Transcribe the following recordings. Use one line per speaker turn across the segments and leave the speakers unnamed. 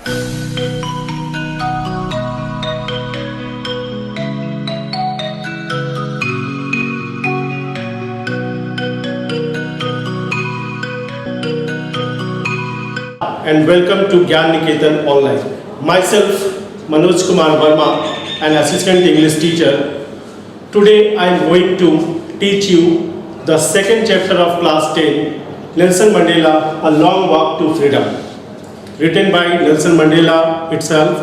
And welcome to Gyan Niketan Online. Myself, Manoj Kumar Verma, an assistant English teacher. Today I am going to teach you the second chapter of class 10, Nelson Mandela, A Long Walk to Freedom, written by Nelson Mandela itself.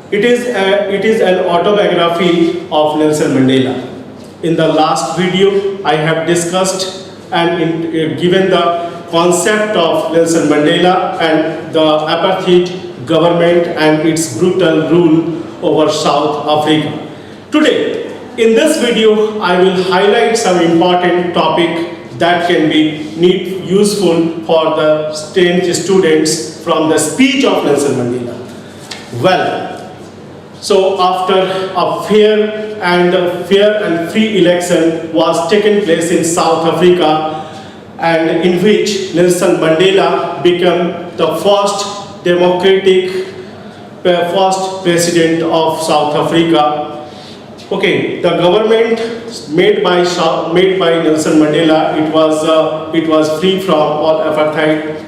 It is an autobiography of Nelson Mandela. In the last video, I have discussed and given the concept of Nelson Mandela and the apartheid government and its brutal rule over South Africa. Today, in this video, I will highlight some important topic that can be useful for the students from the speech of Nelson Mandela. Well, so after a fair and free election was taken place in South Africa, and in which Nelson Mandela became the first first president of South Africa. Okay, the government made by Nelson Mandela, it was free from all apartheid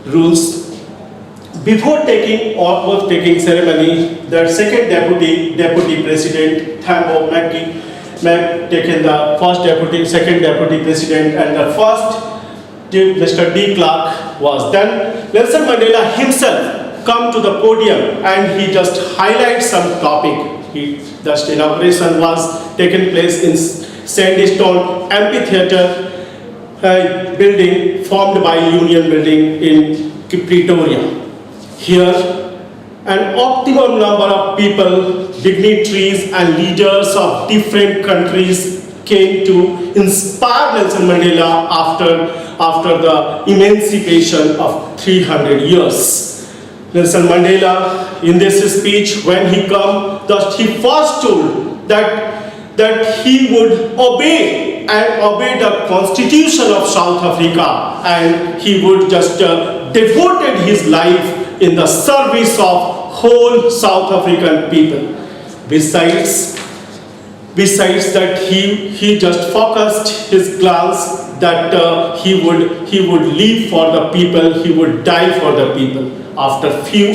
rules. Before taking oath taking ceremony, the second deputy president Thabo Mbeki taken the second deputy president, and the first Mr. De Klerk was done. Nelson Mandela himself come to the podium and he just highlights some topic. The inauguration was taken place in Sandstone Amphitheatre building formed by Union Building in Pretoria. Here, an optimum number of people, dignitaries and leaders of different countries came to inspire Nelson Mandela after the emancipation of 300 years. Nelson Mandela, in this speech, when he came, he first told that he would obey the constitution of South Africa, and he would just devoted his life in the service of whole South African people. Besides that, he just focused his glance that he would live for the people, he would die for the people. After few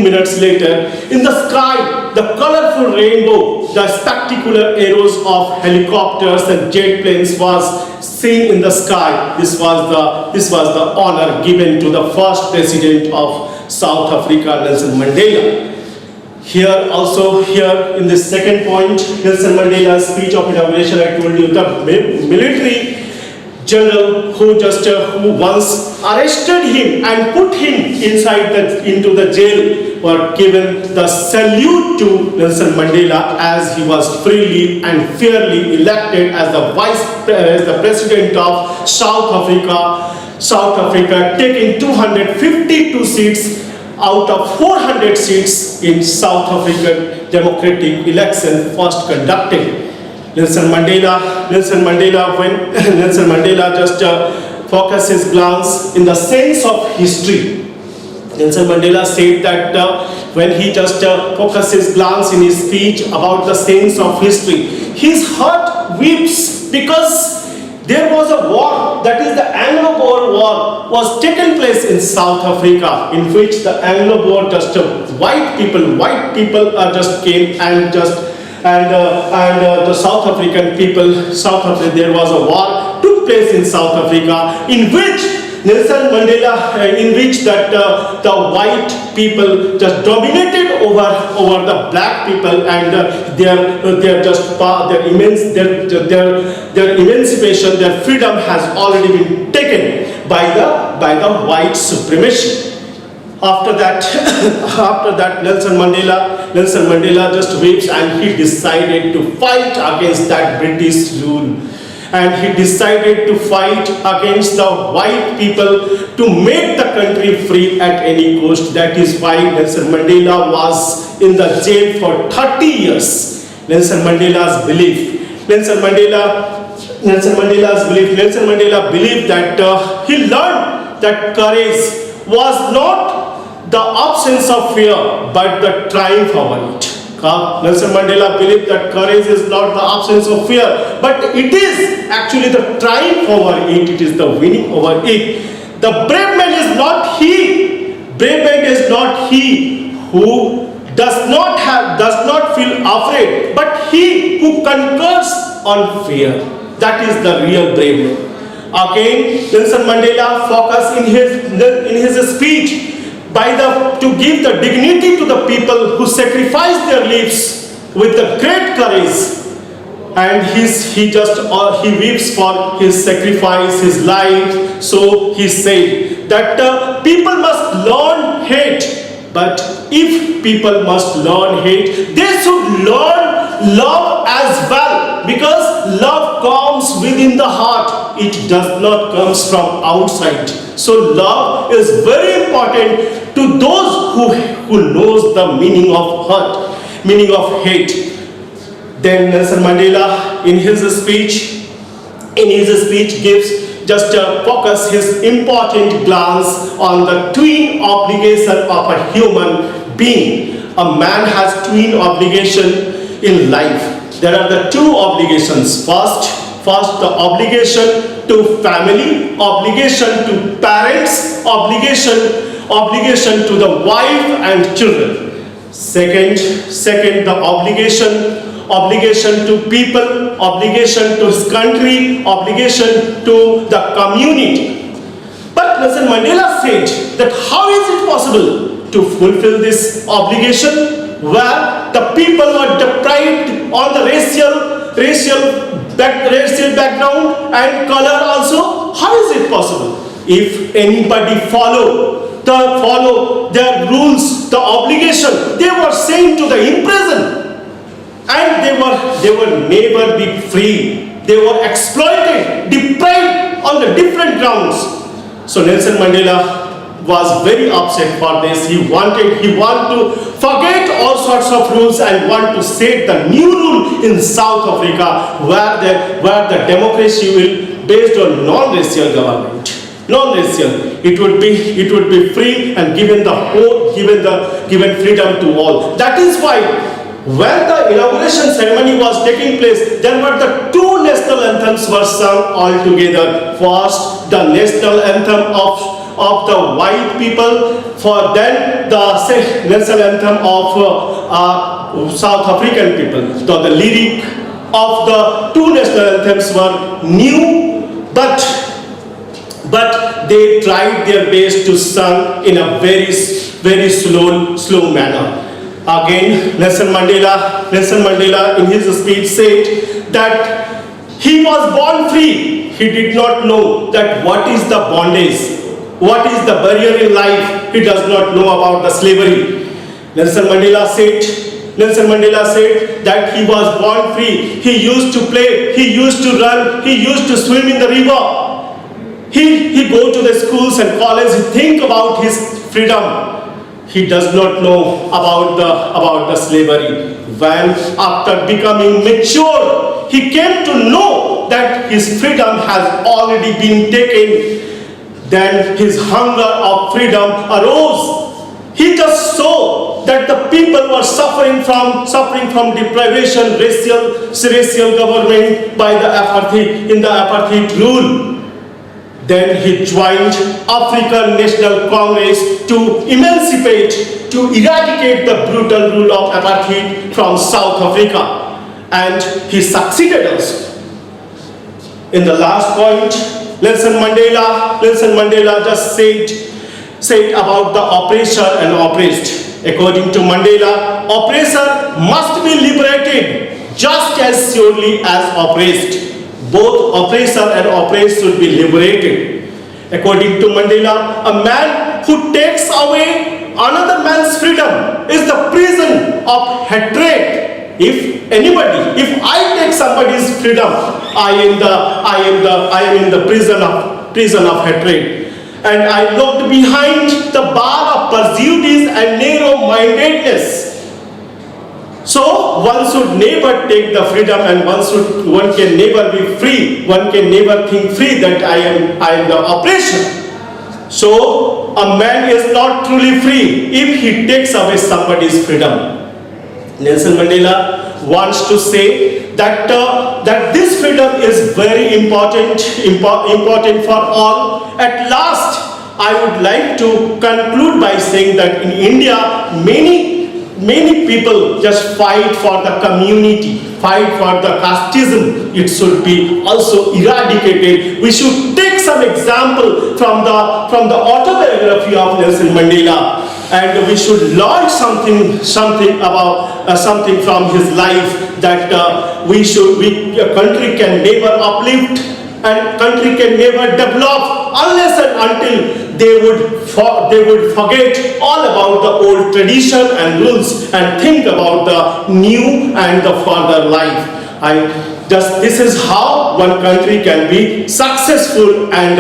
minutes later, in the sky, the colorful rainbow, the spectacular arrows of helicopters and jet planes was seen in the sky. This was the honor given to the first president of South Africa, Nelson Mandela. Here in this second point, Nelson Mandela's speech of inauguration, I told you the military general who once arrested him and put him into the jail were given the salute to Nelson Mandela as he was freely and fairly elected as the president of South Africa, taking 252 seats out of 400 seats in South African democratic election first conducted. Nelson Mandela just focused his glance in the sense of history. Nelson Mandela said that when he just focused his glance in his speech about the sense of history, his heart weeps because there was a war, that is the Anglo-Boer War, was taken place in South Africa, in which the Anglo-Boer white people just came and the South African people, there was a war took place in South Africa, in which Nelson Mandela, the white people just dominated over the black people, and their emancipation, their freedom has already been taken by the white supremacy. After that, Nelson Mandela just weeps, and he decided to fight against that British rule. And he decided to fight against the white people to make the country free at any cost. That is why Nelson Mandela was in the jail for 30 years. Nelson Mandela believed that he learned that courage was not the absence of fear, but the triumph over it. Nelson Mandela believed that courage is not the absence of fear, but it is actually the triumph over it. It is the winning over it. The brave man is not he. Brave man is not he who does not feel afraid, but he who conquers on fear. That is the real brave man. Again, Nelson Mandela focused in his speech to give the dignity to the people who sacrifice their lives with the great courage, and he weeps for his sacrifice, his life. So he said that people must learn hate, but if people must learn hate, they should learn love as well, because love comes within the heart. It does not come from outside. So love is very important to those who knows the meaning of hurt, meaning of hate. Then Nelson Mandela in his speech gives just focus his important glance on the twin obligation of a human being. A man has twin obligation in life. There are the two obligations. First, the obligation to family, obligation to parents, obligation to the wife and children. Second, the obligation to people, obligation to his country, obligation to the community. But Nelson Mandela said that how is it possible to fulfill this obligation where the people were deprived on the racial background and color also? How is it possible? If anybody follow their rules, the obligation, they were sent to the imprison, and they were never be free. They were exploited, deprived on the different grounds. So Nelson Mandela was very upset for this. He wanted to forget all sorts of rules and want to set the new rule in South Africa, where the democracy will based on non-racial government. Non-racial, it would be free and given freedom to all. That is why when the inauguration ceremony was taking place, there were the two national anthems were sung all together. First, the national anthem of the white people, for then the national anthem of South African people. So the lyric of the two national anthems were new, but they tried their best to sing in a very slow manner. Again, Nelson Mandela in his speech said that he was born free. He did not know that what is the bondage, what is the barrier in life. He does not know about the slavery. Nelson Mandela said that he was born free. He used to play, he used to run, he used to swim in the river. He go to the schools and colleges, he think about his freedom. He does not know about the slavery. When after becoming mature, he came to know that his freedom has already been taken. Then his hunger of freedom arose. He just saw that the people were suffering from deprivation, racial government by the apartheid rule. Then he joined African National Congress to emancipate, to eradicate the brutal rule of apartheid from South Africa. And he succeeded also. In the last point, Nelson Mandela just said about the oppressor and oppressed. According to Mandela, oppressor must be liberated just as surely as oppressed. Both oppressor and oppressed should be liberated. According to Mandela, a man who takes away another man's freedom is the prison of hatred. If I take somebody's freedom, I am in the prison of hatred. And I looked behind the bar of prejudice and narrow-mindedness. So one should never take the freedom, and one can never be free. One can never think free that I am the oppression. So a man is not truly free if he takes away somebody's freedom. Nelson Mandela wants to say that that this freedom is very important for all. At last, I would like to conclude by saying that in India, many people just fight for the community, fight for the casteism. It should be also eradicated. We should take some example from the autobiography of Nelson Mandela, and we should learn something about something from his life, that a country can never uplift and country can never develop unless and until they would forget all about the old tradition and rules and think about the new and the further life. This is how one country can be successful and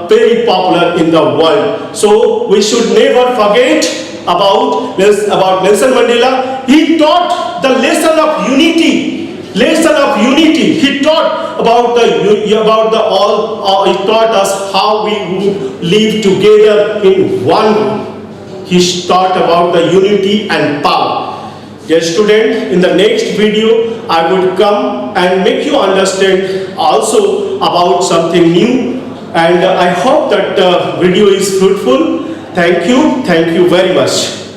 very popular in the world. So we should never forget about Nelson Mandela. He taught the lesson of unity. He taught he taught us how we would live together in one group. He taught about the unity and power. Dear student, in the next video, I would come and make you understand also about something new, and I hope that the video is fruitful. Thank you very much.